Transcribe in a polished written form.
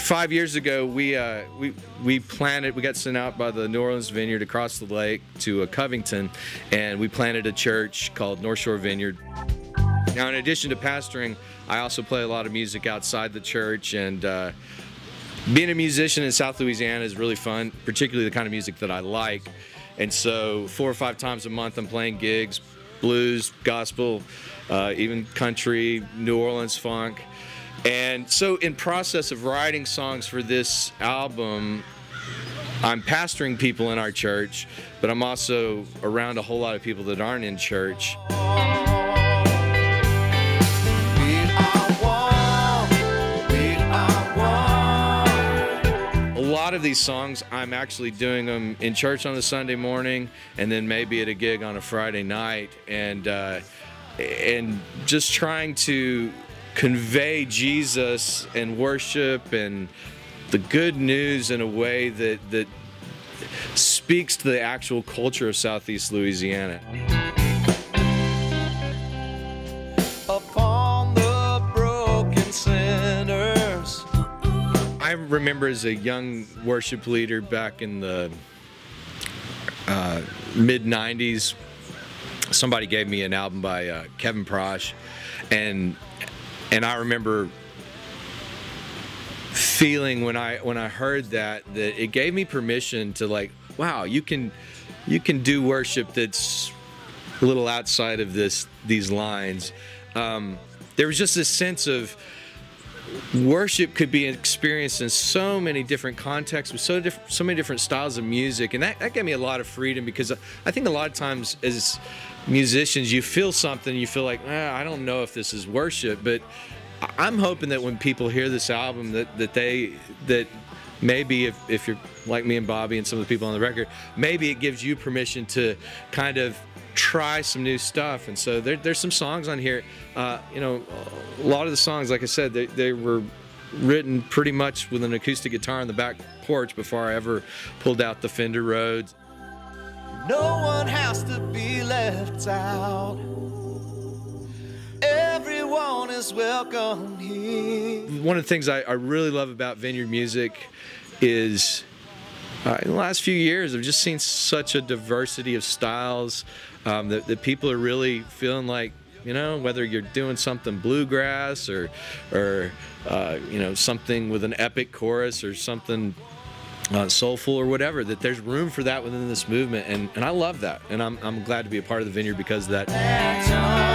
5 years ago, we got sent out by the New Orleans Vineyard across the lake to Covington, and we planted a church called Northshore Vineyard. Now, in addition to pastoring, I also play a lot of music outside the church, and being a musician in South Louisiana is really fun, particularly the kind of music that I like. And so 4 or 5 times a month I'm playing gigs, blues, gospel, even country, New Orleans funk. And so in process of writing songs for this album, I'm pastoring people in our church, but I'm also around a whole lot of people that aren't in church. A lot of these songs, I'm actually doing them in church on a Sunday morning, and then maybe at a gig on a Friday night, and just trying to convey Jesus and worship and the good news in a way that speaks to the actual culture of Southeast Louisiana. Upon the broken sinners. I remember as a young worship leader back in the mid-90s, somebody gave me an album by Kevin Prosh, and I remember feeling when I heard that it gave me permission to, like, wow, you can do worship that's a little outside of these lines. There was just this sense of worship could be experienced in so many different contexts with so many different styles of music, and that gave me a lot of freedom, because I think a lot of times as musicians you feel something, you feel like, I don't know if this is worship, but I'm hoping that when people hear this album that maybe if you're like me and Bobby and some of the people on the record, maybe it gives you permission to kind of try some new stuff. And so there's some songs on here, you know, a lot of the songs, like I said, they were written pretty much with an acoustic guitar on the back porch before I ever pulled out the Fender Rhodes. No one has to be left out. Everyone is welcome here. One of the things I really love about Vineyard music is in the last few years I've just seen such a diversity of styles, that people are really feeling like, you know, whether you're doing something bluegrass or you know, something with an epic chorus or something soulful or whatever, that there's room for that within this movement, and I love that, and I'm glad to be a part of the Vineyard because of that.